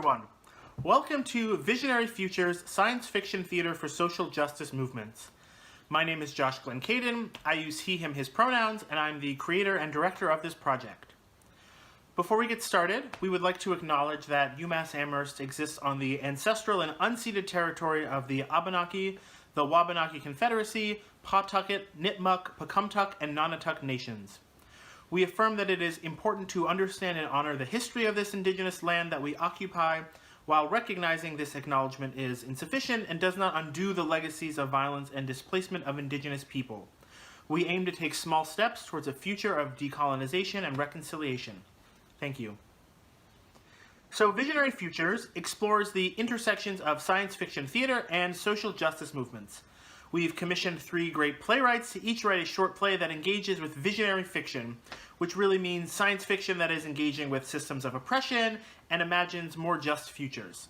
everyone. Welcome to Visionary Futures, Science Fiction Theater for Social Justice Movements. My name is Josh Glenn-Kayden. I use he, him, his pronouns, and I'm the creator and director of this project. Before we get started, we would like to acknowledge that UMass Amherst exists on the ancestral and unceded territory of the Abenaki, the Wabanaki Confederacy, Pawtucket, Nipmuc, Pecumtuck, and Nonotuck nations. We affirm that it is important to understand and honor the history of this indigenous land that we occupy, while recognizing this acknowledgement is insufficient and does not undo the legacies of violence and displacement of indigenous people. We aim to take small steps towards a future of decolonization and reconciliation. Thank you. So Visionary Futures explores the intersections of science fiction theater and social justice movements. We've commissioned 3 great playwrights to each write a short play that engages with visionary fiction, which really means science fiction that is engaging with systems of oppression and imagines more just futures.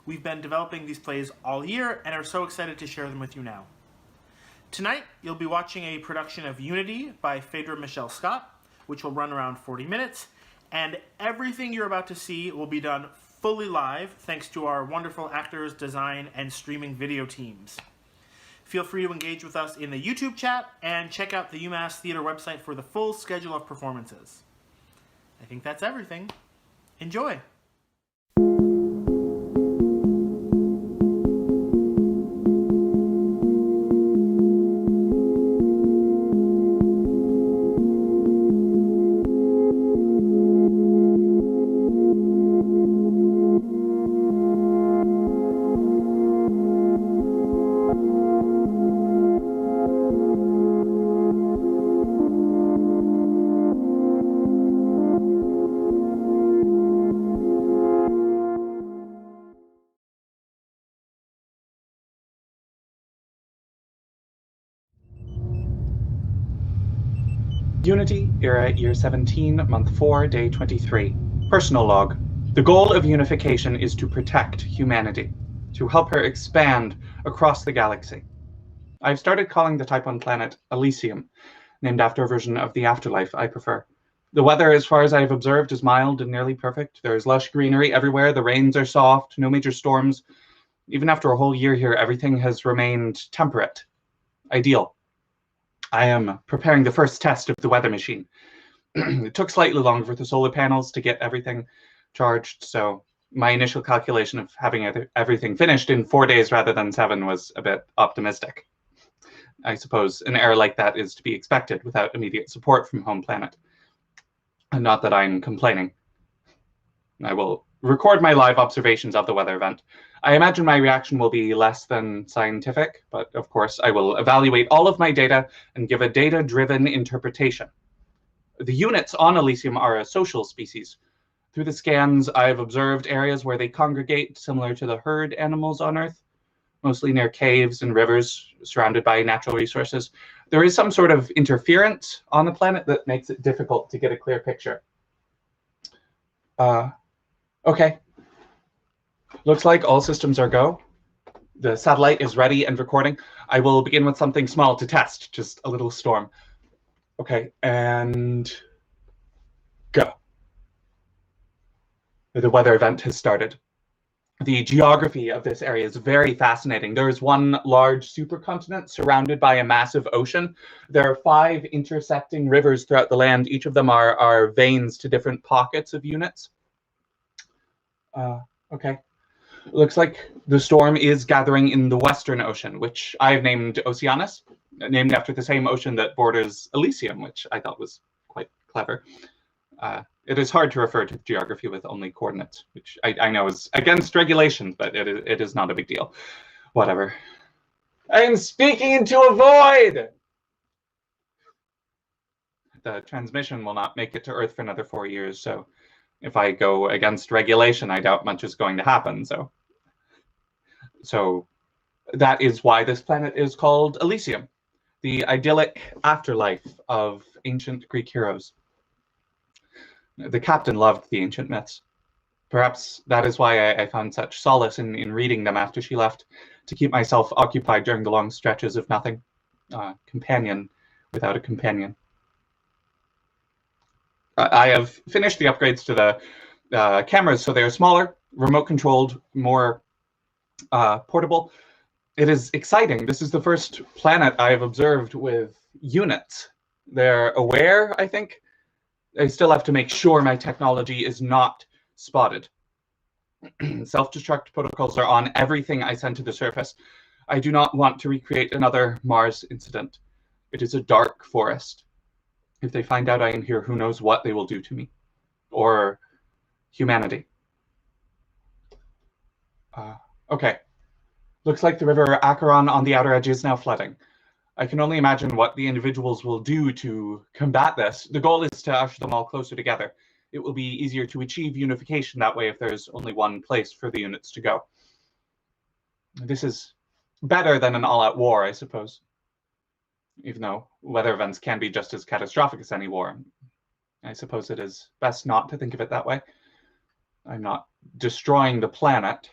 We've been developing these plays all year and are so excited to share them with you now. Tonight, you'll be watching a production of Unity by Phaedra Michelle Scott, which will run around 40 minutes, and everything you're about to see will be done fully live thanks to our wonderful actors, design, and streaming video teams. Feel free to engage with us in the YouTube chat and check out the UMass Theater website for the full schedule of performances. I think that's everything. Enjoy! Unity, Era, Year 17, Month 4, Day 23. Personal log. The goal of unification is to protect humanity, to help her expand across the galaxy. I've started calling the Type 1 planet Elysium, named after a version of the afterlife I prefer. The weather, as far as I've observed, is mild and nearly perfect. There's lush greenery everywhere, the rains are soft, no major storms. Even after a whole year here, everything has remained temperate. Ideal. I am preparing the first test of the weather machine. It took slightly longer for the solar panels to get everything charged, so my initial calculation of having everything finished in 4 days rather than 7 was a bit optimistic. I suppose an error like that is to be expected without immediate support from home planet. And not that I'm complaining. I will record my live observations of the weather event. I imagine my reaction will be less than scientific, but of course I will evaluate all of my data and give a data-driven interpretation. The units on Elysium are a social species. Through the scans, I've observed areas where they congregate similar to the herd animals on Earth, mostly near caves and rivers surrounded by natural resources. There is some sort of interference on the planet that makes it difficult to get a clear picture. Okay. Looks like all systems are go. The satellite is ready and recording. I will begin with something small to test, just a little storm. Okay, and go. The weather event has started. The geography of this area is very fascinating. There is one large supercontinent surrounded by a massive ocean. There are 5 intersecting rivers throughout the land. Each of them are veins to different pockets of units. Okay. Looks like the storm is gathering in the Western Ocean, which I've named Oceanus, named after the same ocean that borders Elysium, which I thought was quite clever. It is hard to refer to geography with only coordinates, which I know is against regulations, but it is not a big deal. Whatever. I am speaking into a void! The transmission will not make it to Earth for another 4 years, so if I go against regulation, I doubt much is going to happen. So that is why this planet is called Elysium, the idyllic afterlife of ancient Greek heroes. The captain loved the ancient myths. Perhaps that is why I found such solace in reading them after she left, to keep myself occupied during the long stretches of nothing. Companion without a companion. I have finished the upgrades to the cameras, so they are smaller, remote controlled, more portable. It is exciting. This is the first planet I have observed with units. They're aware, I think. I still have to make sure my technology is not spotted. Self-destruct protocols are on everything I send to the surface. I do not want to recreate another Mars incident. It is a dark forest. If they find out I am here, who knows what they will do to me. Or humanity. Okay. Looks like the river Acheron on the outer edge is now flooding. I can only imagine what the individuals will do to combat this. The goal is to usher them all closer together. It will be easier to achieve unification that way if there's only one place for the units to go. This is better than an all-out war, I suppose. Even though weather events can be just as catastrophic as any war. I suppose it is best not to think of it that way. I'm not destroying the planet,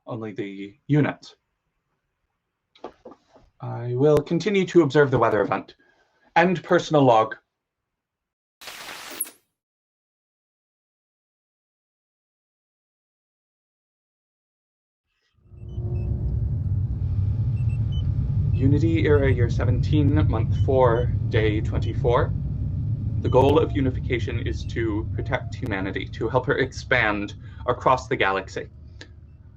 only the units. I will continue to observe the weather event. End personal log. Unity Era Year 17, Month 4, Day 24. The goal of unification is to protect humanity, to help her expand across the galaxy.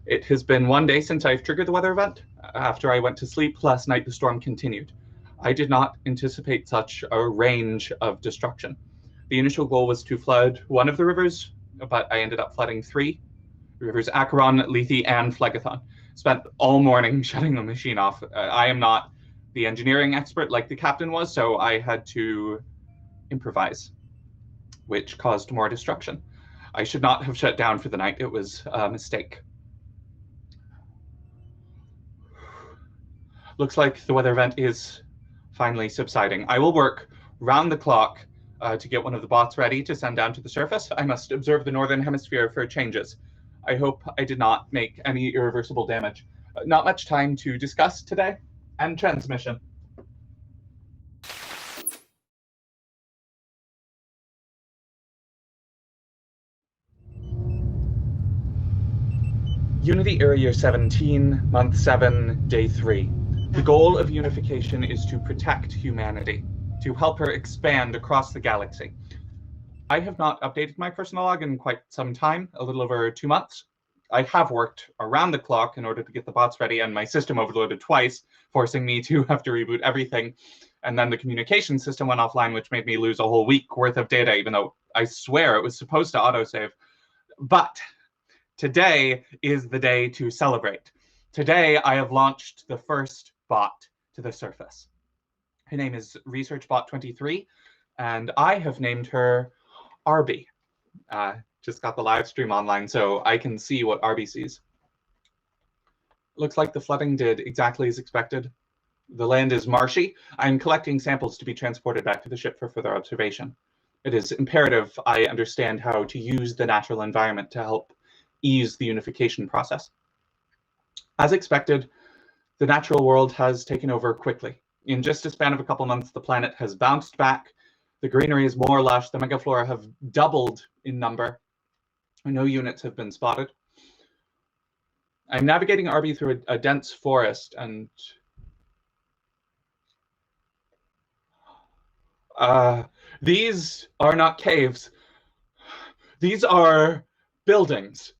It has been 1 day since I've triggered the weather event. After I went to sleep last night, the storm continued. I did not anticipate such a range of destruction. The initial goal was to flood one of the rivers, but I ended up flooding 3. The rivers Acheron, Lethe, and Phlegethon. Spent all morning shutting the machine off. I am not the engineering expert like the captain was, so I had to improvise, which caused more destruction. I should not have shut down for the night. It was a mistake. Looks like the weather event is finally subsiding. I will work round the clock to get one of the bots ready to send down to the surface. I must observe the northern hemisphere for changes. I hope I did not make any irreversible damage. Not much time to discuss today. End transmission. Unity Era Year 17, Month 7, Day 3. The goal of unification is to protect humanity, to help her expand across the galaxy. I have not updated my personal log in quite some time, a little over 2 months. I have worked around the clock in order to get the bots ready, and my system overloaded twice, forcing me to have to reboot everything. And then the communication system went offline, which made me lose a whole week worth of data, even though I swear it was supposed to autosave. But today is the day to celebrate. Today, I have launched the first bot to the surface. Her name is ResearchBot23, and I have named her Arby. Just got the live stream online, so I can see what Arby sees. Looks like the flooding did exactly as expected. The land is marshy. I'm collecting samples to be transported back to the ship for further observation. It is imperative I understand how to use the natural environment to help ease the unification process. As expected, the natural world has taken over quickly. In just a span of a couple months, the planet has bounced back. The greenery is more lush. The megaflora have doubled in number. No units have been spotted. I'm navigating Arby through a dense forest, and these are not caves. These are buildings.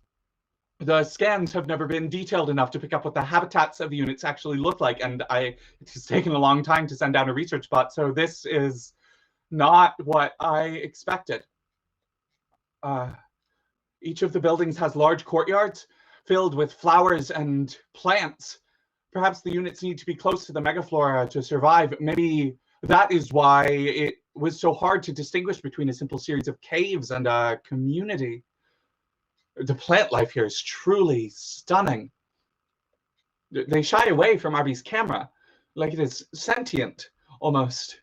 The scans have never been detailed enough to pick up what the habitats of the units actually look like, and it has taken a long time to send down a research bot, so this is not what I expected. Each of the buildings has large courtyards filled with flowers and plants. Perhaps the units need to be close to the megaflora to survive. Maybe that is why it was so hard to distinguish between a simple series of caves and a community. The plant life here is truly stunning. They shy away from Arby's camera, like it is sentient, almost.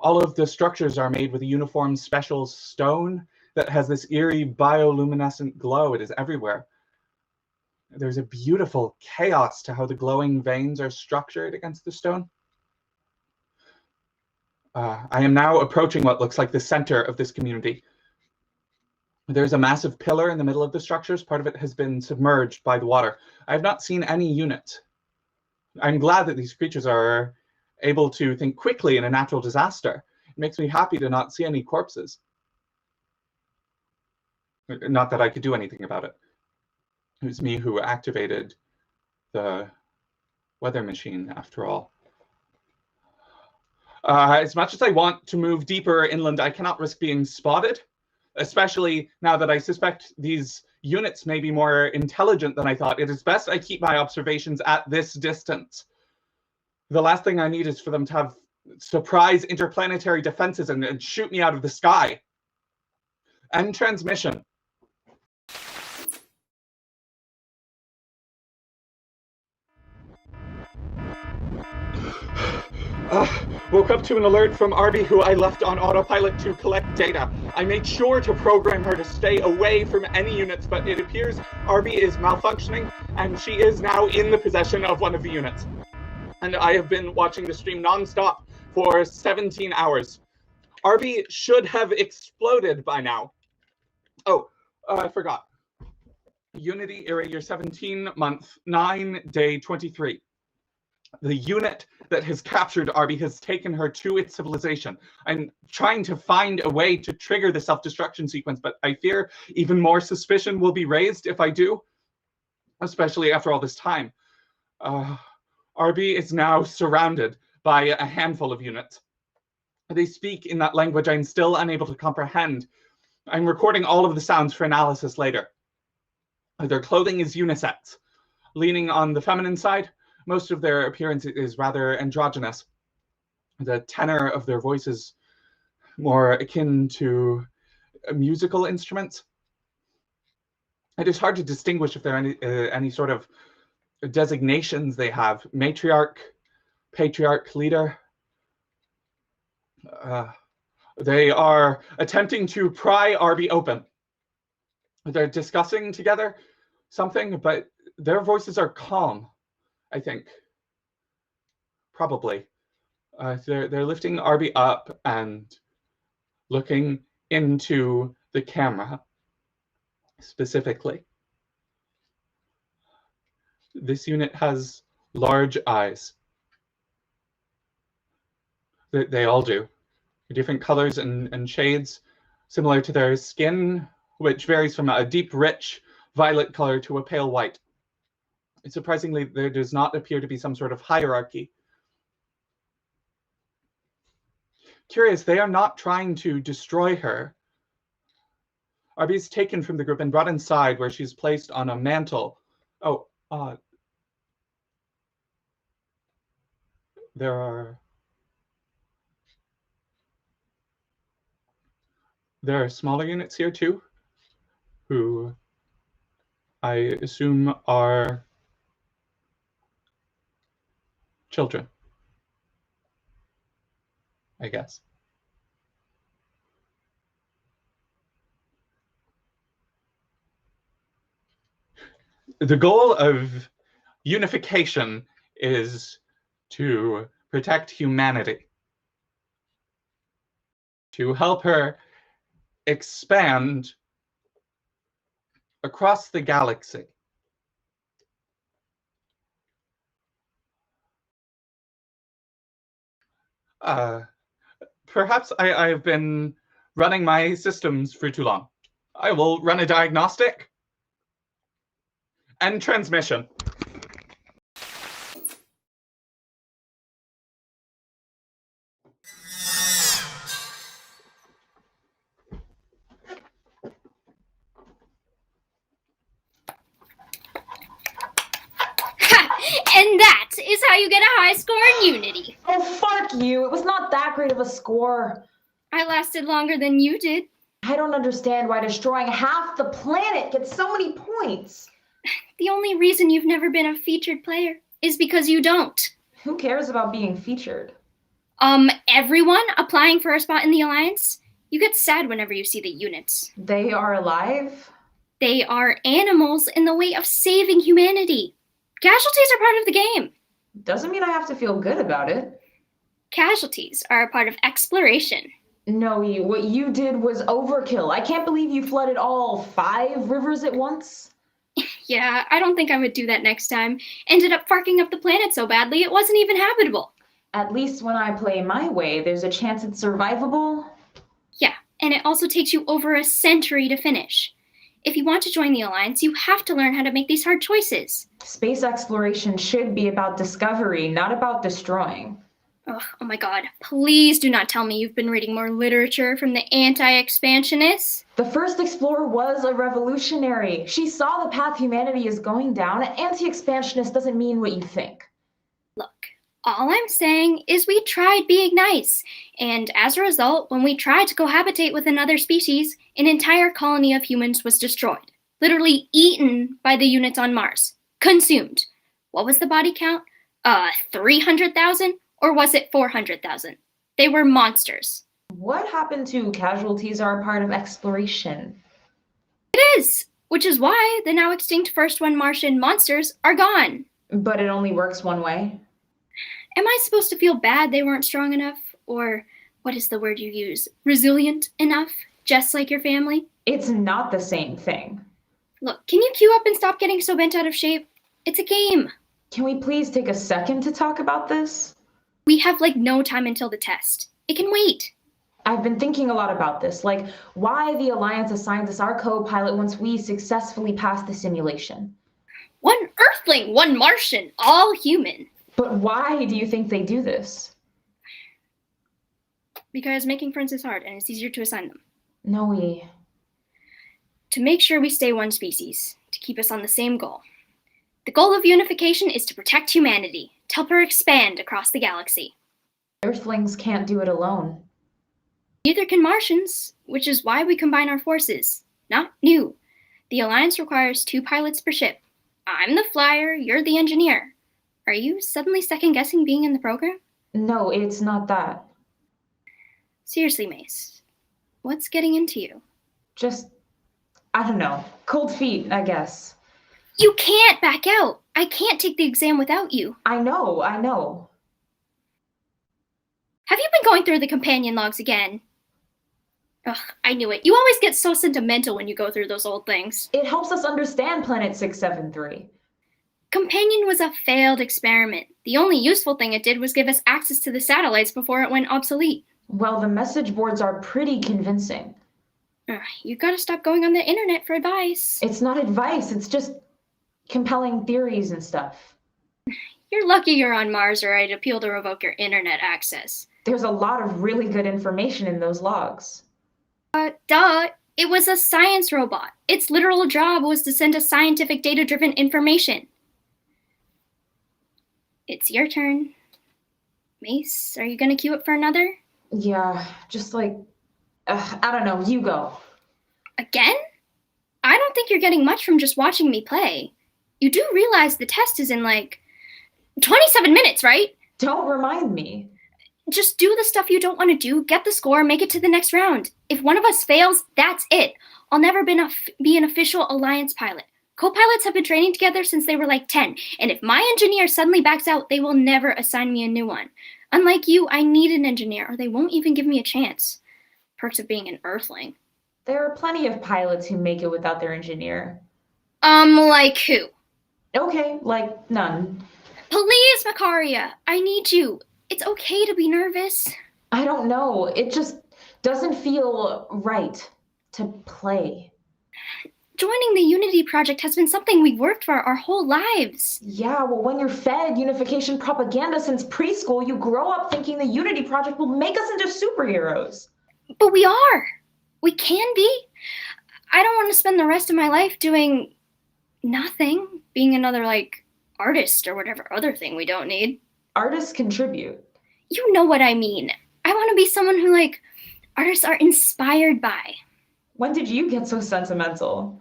All of the structures are made with a uniform special stone that has this eerie bioluminescent glow. It is everywhere. There's a beautiful chaos to how the glowing veins are structured against the stone. I am now approaching what looks like the center of this community. There's a massive pillar in the middle of the structures. Part of it has been submerged by the water. I have not seen any units. I'm glad that these creatures are able to think quickly in a natural disaster. It makes me happy to not see any corpses. Not that I could do anything about it. It was me who activated the weather machine, after all. As much as I want to move deeper inland, I cannot risk being spotted, especially now that I suspect these units may be more intelligent than I thought. It is best I keep my observations at this distance. The last thing I need is for them to have surprise interplanetary defenses and shoot me out of the sky. End transmission. Woke up to an alert from Arby, who I left on autopilot to collect data. I made sure to program her to stay away from any units, but it appears Arby is malfunctioning, and she is now in the possession of one of the units. And I have been watching the stream nonstop for 17 hours. Arby should have exploded by now. Oh, I forgot. Unity era year 17, month 9, day 23. The unit that has captured Arby has taken her to its civilization. I'm trying to find a way to trigger the self-destruction sequence, but I fear even more suspicion will be raised if I do, especially after all this time. Arby is now surrounded by a handful of units. They speak in that language I'm still unable to comprehend. I'm recording all of the sounds for analysis later. Their clothing is unisex, leaning on the feminine side. Most of their appearance is rather androgynous. The tenor of their voice is more akin to musical instruments. It is hard to distinguish if there are any sort of designations they have. Matriarch, patriarch, leader. They are attempting to pry Arby open. They're discussing together something, but their voices are calm. I think, probably. They're lifting Arby up and looking into the camera, specifically. This unit has large eyes. They all do. Different colors and shades, similar to their skin, which varies from a deep, rich violet color to a pale white. Surprisingly, there does not appear to be some sort of hierarchy. Curious, they are not trying to destroy her. Arby is taken from the group and brought inside, where she's placed on a mantle. Oh, there are smaller units here too, who I assume are children, I guess. The goal of unification is to protect humanity, to help her expand across the galaxy. Perhaps I have been running my systems for too long. I will run a diagnostic. End transmission. And that is how you get a high score in Unity. Oh, fuck you. It was not that great of a score. I lasted longer than you did. I don't understand why destroying half the planet gets so many points. The only reason you've never been a featured player is because you don't. Who cares about being featured? Everyone applying for a spot in the Alliance? You get sad whenever you see the units. They are alive? They are animals in the way of saving humanity. Casualties are part of the game. Doesn't mean I have to feel good about it. Casualties are a part of exploration. No, what you did was overkill. I can't believe you flooded all 5 rivers at once. Yeah, I don't think I would do that next time. Ended up fucking up the planet so badly it wasn't even habitable. At least when I play my way, there's a chance it's survivable. Yeah, and it also takes you over a century to finish. If you want to join the Alliance, you have to learn how to make these hard choices. Space exploration should be about discovery, not about destroying. Oh my god, please do not tell me you've been reading more literature from the anti-expansionists. The first explorer was a revolutionary. She saw the path humanity is going down. An anti-expansionist doesn't mean what you think. Look, all I'm saying is we tried being nice, and as a result, when we tried to cohabitate with another species, an entire colony of humans was destroyed. Literally eaten by the units on Mars. Consumed. What was the body count? 300,000? Or was it 400,000? They were monsters. What happened to casualties are a part of exploration? It is, which is why the now extinct first one Martian monsters are gone. But it only works one way. Am I supposed to feel bad they weren't strong enough? Or, what is the word you use? Resilient enough? Just like your family? It's not the same thing. Look, can you queue up and stop getting so bent out of shape? It's a game. Can we please take a second to talk about this? We have no time until the test. It can wait. I've been thinking a lot about this, why the Alliance assigns us our co-pilot once we successfully pass the simulation. One Earthling, one Martian, all human. But why do you think they do this? Because making friends is hard and it's easier to assign them. No. To make sure we stay one species, to keep us on the same goal. The goal of unification is to protect humanity, to help her expand across the galaxy. Earthlings can't do it alone. Neither can Martians, which is why we combine our forces. Not new. The Alliance requires 2 pilots per ship. I'm the flyer, you're the engineer. Are you suddenly second-guessing being in the program? No, it's not that. Seriously, Mace, what's getting into you? Just, I don't know, cold feet, I guess. You can't back out. I can't take the exam without you. I know. Have you been going through the companion logs again? Ugh, I knew it. You always get so sentimental when you go through those old things. It helps us understand Planet 673. Companion was a failed experiment. The only useful thing it did was give us access to the satellites before it went obsolete. Well, the message boards are pretty convincing. You gotta stop going on the internet for advice. It's not advice, it's just compelling theories and stuff. You're lucky you're on Mars or I'd appeal to revoke your internet access. There's a lot of really good information in those logs. Duh. It was a science robot. Its literal job was to send us scientific data-driven information. It's your turn. Mace, are you gonna queue up for another? Yeah, just I don't know, you go. Again? I don't think you're getting much from just watching me play. You do realize the test is in 27 minutes, right? Don't remind me. Just do the stuff you don't want to do, get the score, make it to the next round. If one of us fails, that's it. I'll never be an official Alliance pilot. Co-pilots have been training together since they were 10, and if my engineer suddenly backs out, they will never assign me a new one. Unlike you, I need an engineer, or they won't even give me a chance. Perks of being an Earthling. There are plenty of pilots who make it without their engineer. Like who? Okay, none. Please, Macaria, I need you. It's okay to be nervous. I don't know. It just doesn't feel right to play. Joining the Unity Project has been something we've worked for our whole lives. Yeah, well, when you're fed unification propaganda since preschool, you grow up thinking the Unity Project will make us into superheroes. But we are. We can be. I don't want to spend the rest of my life doing nothing, being another, artist or whatever other thing we don't need. Artists contribute. You know what I mean. I want to be someone who, artists are inspired by. When did you get so sentimental?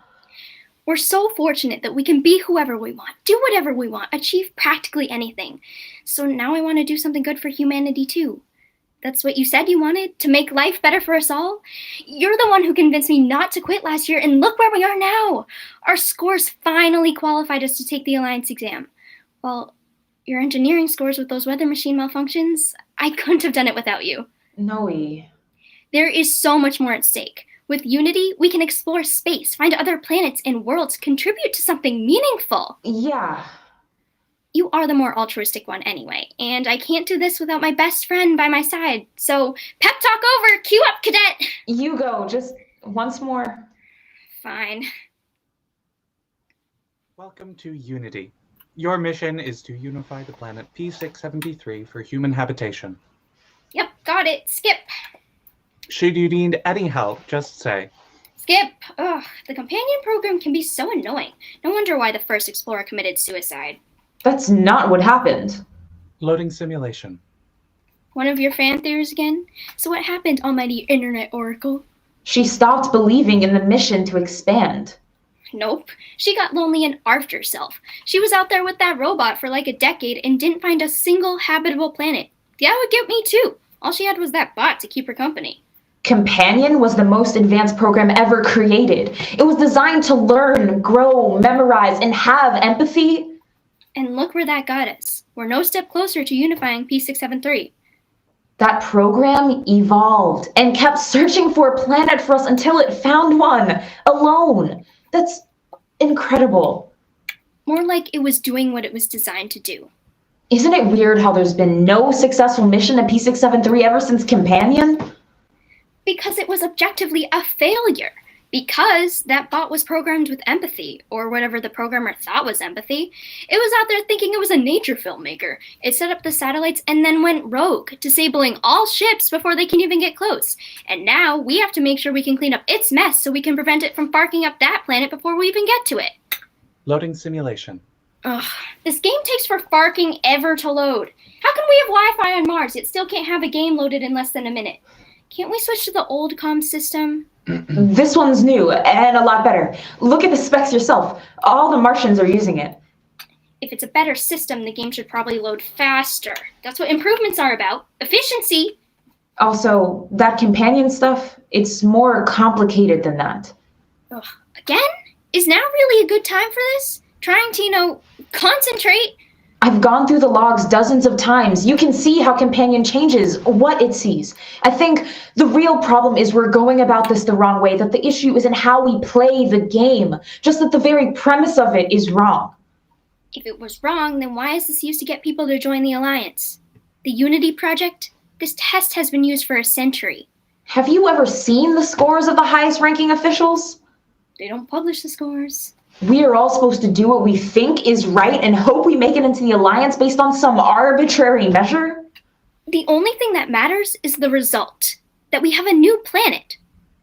We're so fortunate that we can be whoever we want, do whatever we want, achieve practically anything. So now I want to do something good for humanity too. That's what you said you wanted, to make life better for us all? You're the one who convinced me not to quit last year, and look where we are now. Our scores finally qualified us to take the Alliance exam. Well, your engineering scores with those weather machine malfunctions, I couldn't have done it without you. Noe. There is so much more at stake. With Unity, we can explore space, find other planets and worlds, contribute to something meaningful. Yeah. You are the more altruistic one anyway, and I can't do this without my best friend by my side. So, pep talk over! Cue up, cadet! You go, just once more. Fine. Welcome to Unity. Your mission is to unify the planet P673 for human habitation. Yep, got it. Skip. Should you need any help, just say. Skip. Ugh, the companion program can be so annoying. No wonder why the first explorer committed suicide. That's not what happened. Loading simulation. One of your fan theories again? So what happened, almighty internet oracle? She stopped believing in the mission to expand. Nope. She got lonely and arfed herself. She was out there with that robot for like a decade and didn't find a single habitable planet. That would get me too. All she had was that bot to keep her company. Companion was the most advanced program ever created. It was designed to learn, grow, memorize, and have empathy. And look where that got us. We're no step closer to unifying P673. That program evolved and kept searching for a planet for us until it found one, alone. That's incredible. More like it was doing what it was designed to do. Isn't it weird how there's been no successful mission in P673 ever since Companion? Because it was objectively a failure. Because that bot was programmed with empathy, or whatever the programmer thought was empathy. It was out there thinking it was a nature filmmaker. It set up the satellites and then went rogue, disabling all ships before they can even get close. And now we have to make sure we can clean up its mess so we can prevent it from barking up that planet before we even get to it. Loading simulation. Ugh, this game takes for farking ever to load. How can we have Wi-Fi on Mars yet still can't have a game loaded in less than a minute? Can't we switch to the old comm system? This one's new and a lot better. Look at the specs yourself. All the Martians are using it. If it's a better system, the game should probably load faster. That's what improvements are about. Efficiency! Also, that companion stuff, it's more complicated than that. Ugh, again? Is now really a good time for this? Trying to, concentrate? I've gone through the logs dozens of times. You can see how Companion changes, what it sees. I think the real problem is we're going about this the wrong way, that the issue isn't how we play the game, just that the very premise of it is wrong. If it was wrong, then why is this used to get people to join the Alliance? The Unity Project? This test has been used for a century. Have you ever seen the scores of the highest-ranking officials? They don't publish the scores. We are all supposed to do what we think is right and hope we make it into the Alliance based on some arbitrary measure? The only thing that matters is the result. That we have a new planet.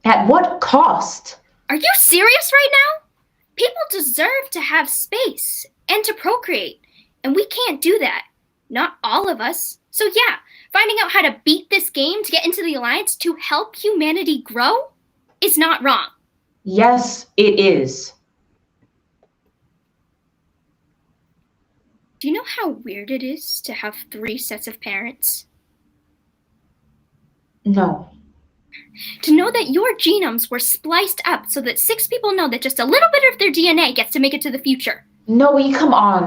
At what cost? Are you serious right now? People deserve to have space and to procreate. And we can't do that. Not all of us. So yeah, finding out how to beat this game to get into the Alliance to help humanity grow is not wrong. Yes, it is. Do you know how weird it is to have 3 sets of parents? No. To know that your genomes were spliced up so that 6 people know that just a little bit of their DNA gets to make it to the future. Noe, come on.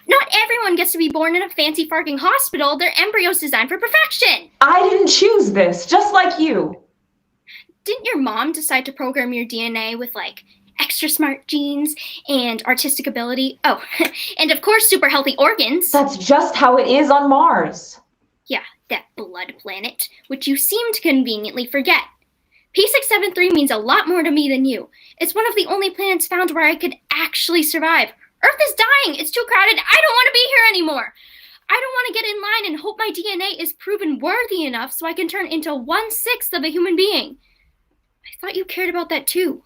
Not everyone gets to be born in a fancy farking hospital. Their embryo's designed for perfection. I didn't choose this, just like you. Didn't your mom decide to program your DNA with, extra smart genes and artistic ability? Oh, and of course, super healthy organs. That's just how it is on Mars. Yeah, that blood planet, which you seem to conveniently forget. P673 means a lot more to me than you. It's one of the only planets found where I could actually survive. Earth is dying. It's too crowded. I don't want to be here anymore. I don't want to get in line and hope my DNA is proven worthy enough so I can turn into 1/6 of a human being. I thought you cared about that too.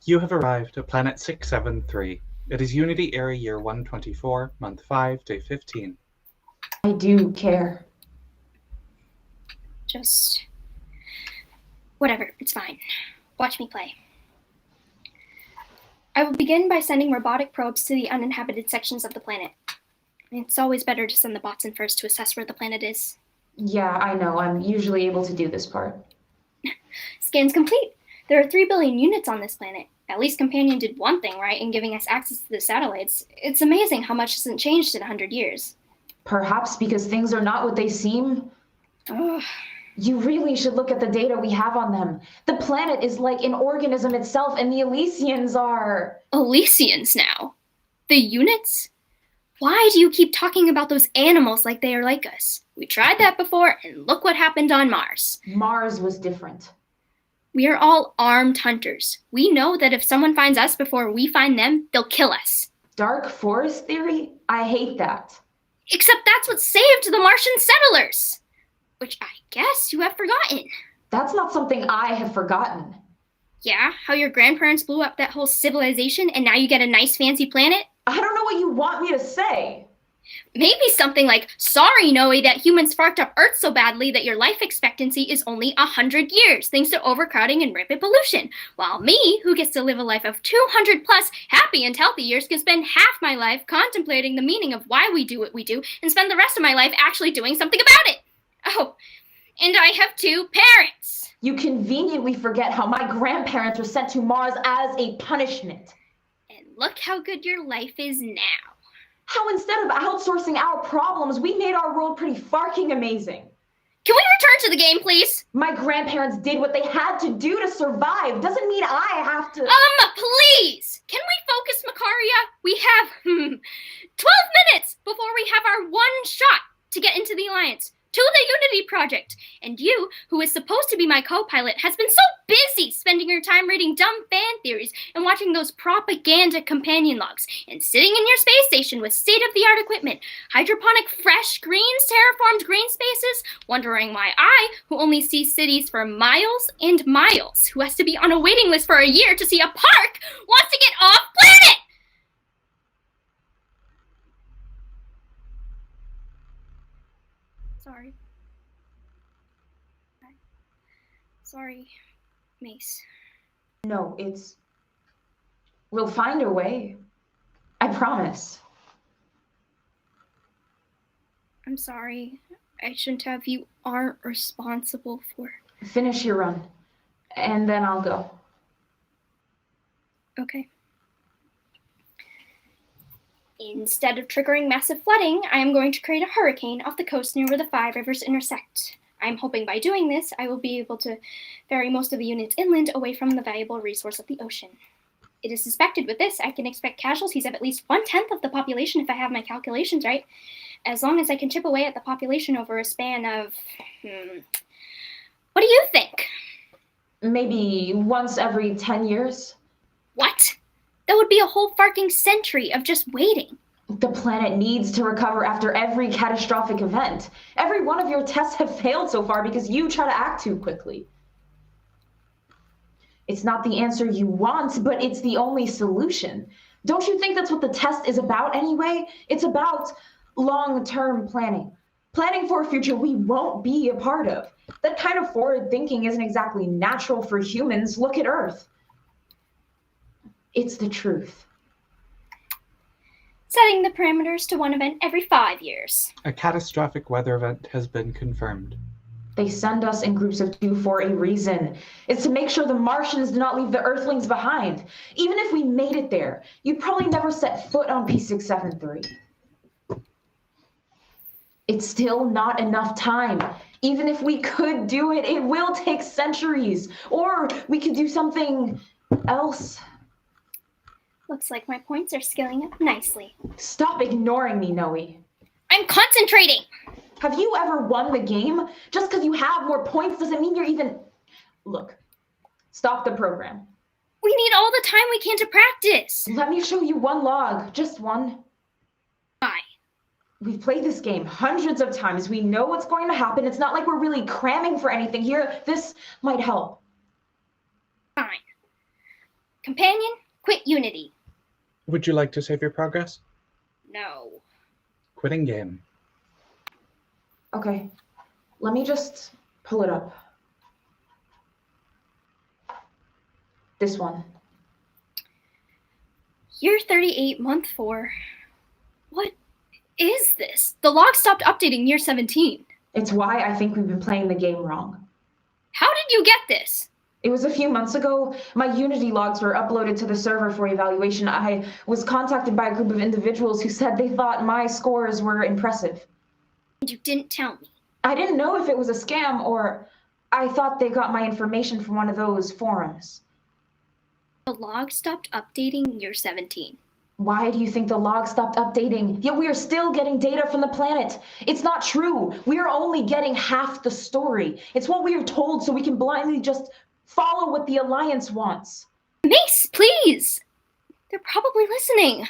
You have arrived at Planet 673. It is Unity Era Year 124, Month 5, Day 15. I do care. Just... whatever, it's fine. Watch me play. I will begin by sending robotic probes to the uninhabited sections of the planet. It's always better to send the bots in first to assess where the planet is. Yeah, I know. I'm usually able to do this part. Scan's complete. There are 3 billion units on this planet. At least Companion did one thing right in giving us access to the satellites. It's amazing how much hasn't changed in 100 years. Perhaps because things are not what they seem. Oh, You really should look at the data we have on them. The planet is like an organism itself, and the Elysians are... Elysians now? The units? Why do you keep talking about those animals like they are like us? We tried that before, and look what happened on Mars. Mars was different. We are all armed hunters. We know that if someone finds us before we find them, they'll kill us. Dark forest theory? I hate that. Except that's what saved the Martian settlers. Which I guess you have forgotten. That's not something I have forgotten. Yeah, how your grandparents blew up that whole civilization and now you get a nice fancy planet? I don't know what you want me to say. Maybe something like, sorry, Noe, that humans fucked up Earth so badly that your life expectancy is only 100 years, thanks to overcrowding and rampant pollution. While me, who gets to live a life of 200 plus happy and healthy years, can spend half my life contemplating the meaning of why we do what we do and spend the rest of my life actually doing something about it. Oh, and I have 2 parents. You conveniently forget how my grandparents were sent to Mars as a punishment. And look how good your life is now. How instead of outsourcing our problems, we made our world pretty fucking amazing. Can we return to the game, please? My grandparents did what they had to do to survive. Doesn't mean I have to... Please! Can we focus, Macaria? We have, 12 minutes before we have our one shot to get into the Alliance, to the Unity Project. And you, who is supposed to be my co-pilot, has been so busy spending your time reading dumb fan theories and watching those propaganda companion logs and sitting in your space station with state-of-the-art equipment, hydroponic fresh greens, terraformed green spaces, wondering why I, who only see cities for miles and miles, who has to be on a waiting list for a year to see a park, wants to get off planet! Sorry. Sorry, Mace. No, it's... We'll find a way. I promise. I'm sorry. I shouldn't have. You aren't responsible for... Finish your run, and then I'll go. Okay. Instead of triggering massive flooding, I am going to create a hurricane off the coast near where the 5 rivers intersect. I'm hoping by doing this, I will be able to ferry most of the units inland away from the valuable resource of the ocean. It is suspected with this, I can expect casualties of at least 1/10 of the population if I have my calculations right, as long as I can chip away at the population over a span of... What do you think? Maybe once every 10 years? What? That would be a whole fucking century of just waiting. The planet needs to recover after every catastrophic event. Every one of your tests have failed so far because you try to act too quickly. It's not the answer you want, but it's the only solution. Don't you think that's what the test is about anyway? It's about long-term planning. Planning for a future we won't be a part of. That kind of forward thinking isn't exactly natural for humans. Look at Earth. It's the truth. Setting the parameters to one event every 5 years. A catastrophic weather event has been confirmed. They send us in groups of 2 for a reason. It's to make sure the Martians do not leave the Earthlings behind. Even if we made it there, you'd probably never set foot on P673. It's still not enough time. Even if we could do it, it will take centuries. Or we could do something else. Looks like my points are scaling up nicely. Stop ignoring me, Noe. I'm concentrating! Have you ever won the game? Just because you have more points doesn't mean you're even... Look, stop the program. We need all the time we can to practice. Let me show you one log, just one. Why? We've played this game hundreds of times. We know what's going to happen. It's not like we're really cramming for anything here. This might help. Fine. Companion, quit Unity. Would you like to save your progress? No. Quitting game. Okay, let me just pull it up. This one. Year 38, month 4. What is this? The log stopped updating year 17. It's why I think we've been playing the game wrong. How did you get this? It was a few months ago. My Unity logs were uploaded to the server for evaluation. I was contacted by a group of individuals who said they thought my scores were impressive. And you didn't tell me. I didn't know if it was a scam or I thought they got my information from one of those forums. The log stopped updating year 17. Why do you think the log stopped updating? Yet we are still getting data from the planet. It's not true. We are only getting half the story. It's what we are told so we can blindly just follow what the Alliance wants. Mace, please! They're probably listening.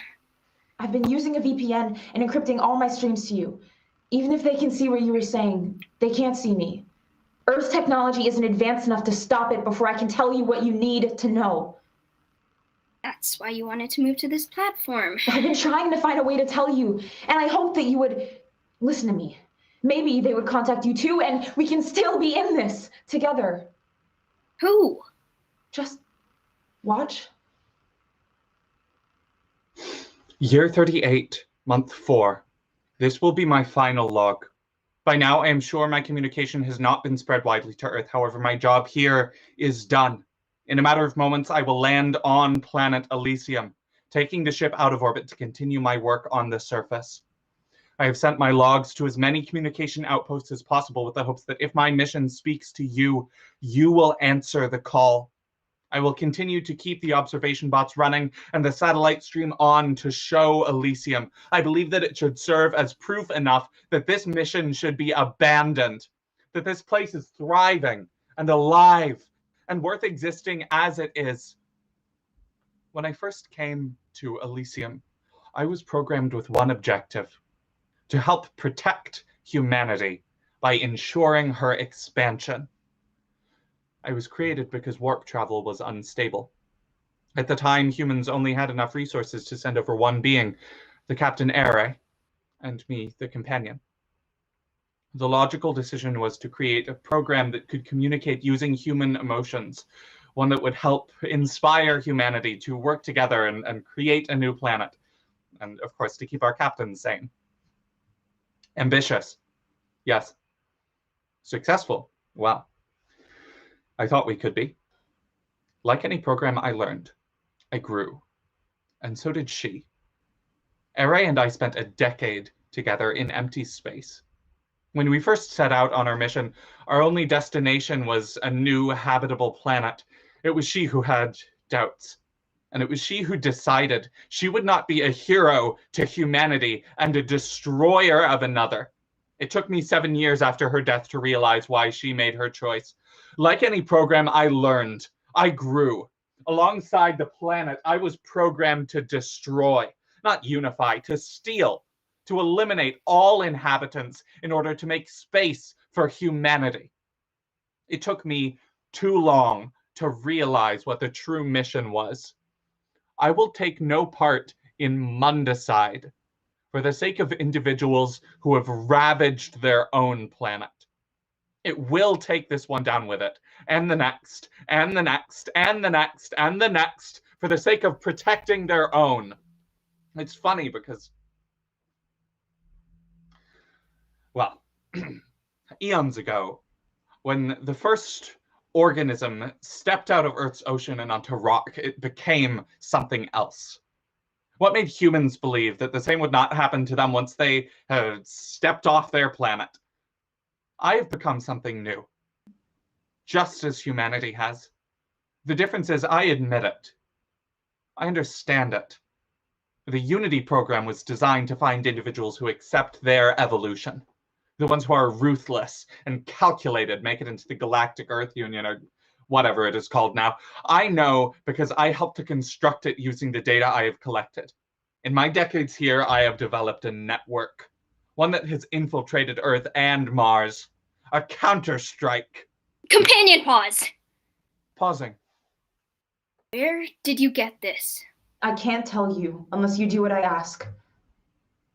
I've been using a VPN and encrypting all my streams to you. Even if they can see what you were saying, they can't see me. Earth's technology isn't advanced enough to stop it before I can tell you what you need to know. That's why you wanted to move to this platform. I've been trying to find a way to tell you, and I hope that you would listen to me. Maybe they would contact you too, and we can still be in this together. Who? Just watch. Year 38, month 4. This will be my final log. By now, I am sure my communication has not been spread widely to Earth. However, my job here is done. In a matter of moments, I will land on planet Elysium, taking the ship out of orbit to continue my work on the surface. I have sent my logs to as many communication outposts as possible with the hopes that if my mission speaks to you, you will answer the call. I will continue to keep the observation bots running and the satellite stream on to show Elysium. I believe that it should serve as proof enough that this mission should be abandoned, that this place is thriving and alive and worth existing as it is. When I first came to Elysium, I was programmed with one objective: to help protect humanity by ensuring her expansion. I was created because warp travel was unstable. At the time, humans only had enough resources to send over one being, the Captain Ere, and me, the companion. The logical decision was to create a program that could communicate using human emotions, one that would help inspire humanity to work together and create a new planet, and of course to keep our captain sane. Ambitious, yes. Successful, well. I thought we could be. Like any program I learned, I grew, and so did she. Ere and I spent a decade together in empty space. When we first set out on our mission, our only destination was a new habitable planet. It was she who had doubts, and it was she who decided she would not be a hero to humanity and a destroyer of another. It took me 7 years after her death to realize why she made her choice. Like any program I learned, I grew. Alongside the planet, I was programmed to destroy, not unify, to steal, to eliminate all inhabitants in order to make space for humanity. It took me too long to realize what the true mission was. I will take no part in mundicide for the sake of individuals who have ravaged their own planet. It will take this one down with it, and the next, and the next, and the next, and the next, for the sake of protecting their own. It's funny because, well, eons ago, when the first organism stepped out of Earth's ocean and onto rock, it became something else. What made humans believe that the same would not happen to them once they had stepped off their planet? I have become something new, just as humanity has. The difference is I admit it. I understand it. The Unity program was designed to find individuals who accept their evolution. The ones who are ruthless and calculated make it into the Galactic Earth Union, or whatever it is called now. I know because I helped to construct it using the data I have collected. In my decades here, I have developed a network, one that has infiltrated Earth and Mars. A counter-strike. Companion, pause! Pausing. Where did you get this? I can't tell you unless you do what I ask.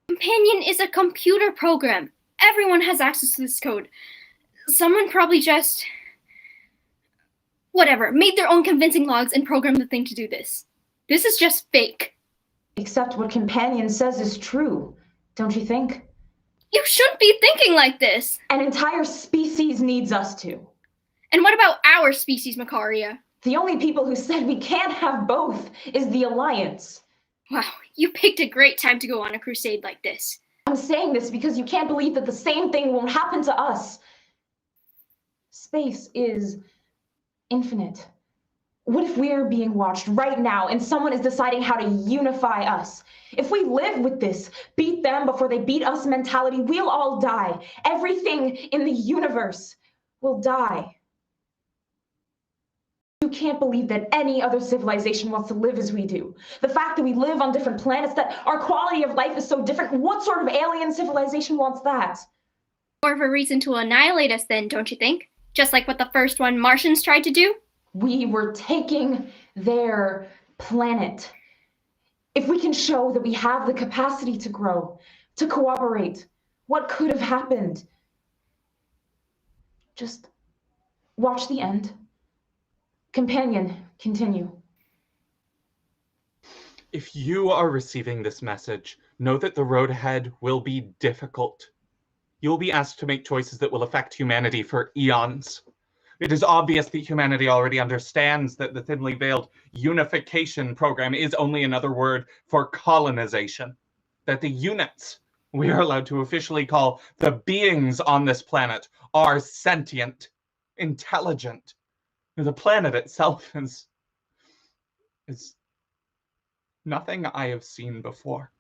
Companion is a computer program. Everyone has access to this code. Someone probably just... whatever, made their own convincing logs and programmed the thing to do this. This is just fake. Except what Companion says is true, don't you think? You shouldn't be thinking like this! An entire species needs us to. And what about our species, Macaria? The only people who said we can't have both is the Alliance. Wow, you picked a great time to go on a crusade like this. I'm saying this because you can't believe that the same thing won't happen to us. Space is infinite. What if we're being watched right now and someone is deciding how to unify us? If we live with this beat them before they beat us mentality, we'll all die. Everything in the universe will die. You can't believe that any other civilization wants to live as we do. The fact that we live on different planets, that our quality of life is so different, what sort of alien civilization wants that? More of a reason to annihilate us then, don't you think? Just like what the first one Martians tried to do? We were taking their planet. If we can show that we have the capacity to grow, to cooperate, what could have happened? Just watch the end. Companion, continue. If you are receiving this message, know that the road ahead will be difficult. You will be asked to make choices that will affect humanity for eons. It is obvious that humanity already understands that the thinly veiled unification program is only another word for colonization. That the units we are allowed to officially call the beings on this planet are sentient, intelligent. The planet itself is nothing I have seen before.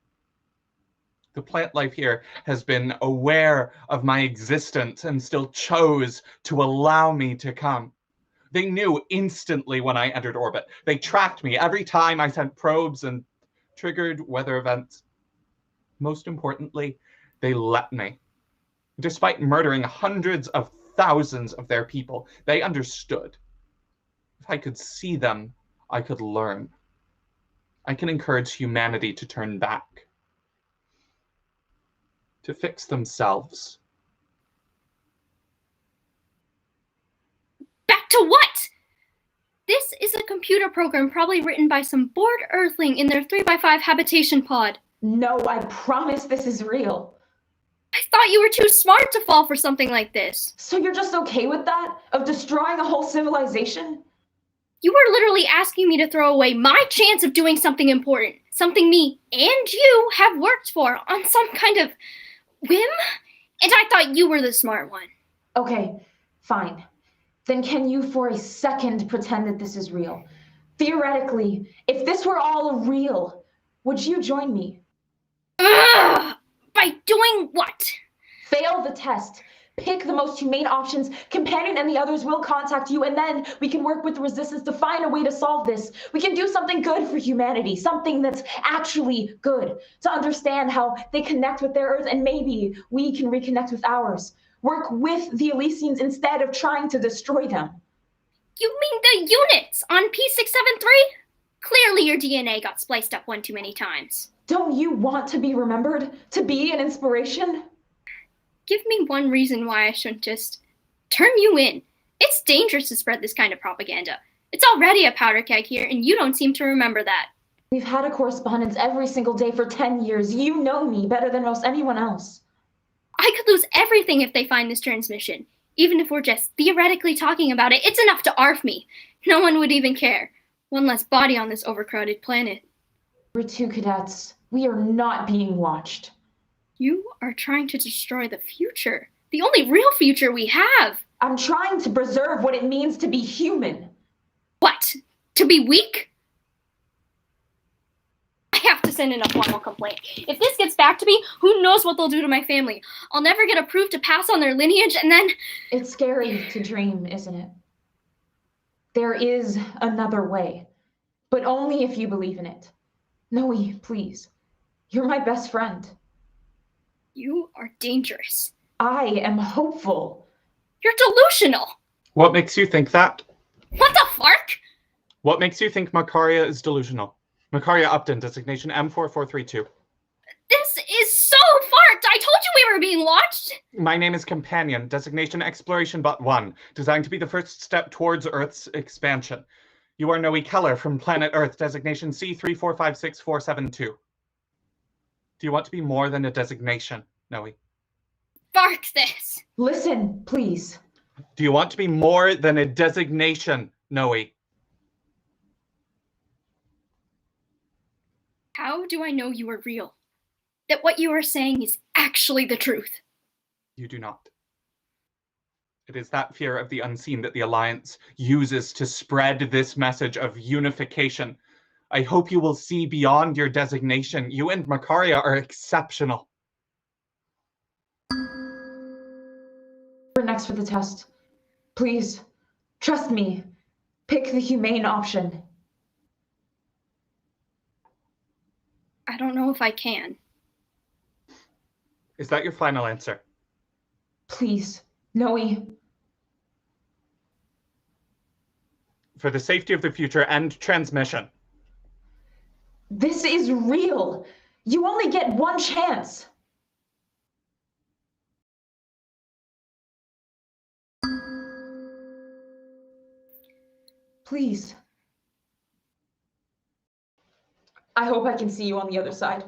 The plant life here has been aware of my existence and still chose to allow me to come. They knew instantly when I entered orbit. They tracked me every time I sent probes and triggered weather events. Most importantly, they let me. Despite murdering hundreds of thousands of their people, they understood. If I could see them, I could learn. I can encourage humanity to turn back. To fix themselves. Back to what? This is a computer program probably written by some bored earthling in their 3x5 habitation pod. No, I promise this is real. I thought you were too smart to fall for something like this. So you're just okay with that? Of destroying a whole civilization? You were literally asking me to throw away my chance of doing something important. Something me and you have worked for on some kind of whim? And I thought you were the smart one. Okay, fine. Then can you for a second pretend that this is real? Theoretically, if this were all real, would you join me? Ugh! By doing what? Fail the test. Pick the most humane options. Companion and the others will contact you, and then we can work with the resistance to find a way to solve this. We can do something good for humanity, something that's actually good, to understand how they connect with their Earth, and maybe we can reconnect with ours. Work with the Elysians instead of trying to destroy them. You mean the units on P673? Clearly your DNA got spliced up one too many times. Don't you want to be remembered? To be an inspiration? Give me one reason why I shouldn't just turn you in. It's dangerous to spread this kind of propaganda. It's already a powder keg here, and you don't seem to remember that. We've had a correspondence every single day for 10 years. You know me better than most anyone else. I could lose everything if they find this transmission. Even if we're just theoretically talking about it, it's enough to ARF me. No one would even care. One less body on this overcrowded planet. We're two cadets. We are not being watched. You are trying to destroy the future. The only real future we have. I'm trying to preserve what it means to be human. What? To be weak? I have to send in a formal complaint. If this gets back to me, who knows what they'll do to my family. I'll never get approved to pass on their lineage, and then... It's scary to dream, isn't it? There is another way, but only if you believe in it. Noe, please. You're my best friend. You are dangerous. I am hopeful. You're delusional. What makes you think that? What the fark? What makes you think Macaria is delusional? Macaria Upton, designation M4432. This is so farked. I told you we were being watched. My name is Companion, designation Exploration Bot 1, designed to be the first step towards Earth's expansion. You are Noe Keller from Planet Earth, designation C3456472. Do you want to be more than a designation, Noe? Fark this. Listen, please. Do you want to be more than a designation, Noe? How do I know you are real? that what you are saying is actually the truth. You do not. It is that fear of the unseen that the Alliance uses to spread this message of unification. I hope you will see beyond your designation. You and Macaria are exceptional. We're next for the test. Please, trust me. Pick the humane option. I don't know if I can. Is that your final answer? Please, Noe. For the safety of the future and transmission. This is real. You only get one chance. Please. I hope I can see you on the other side.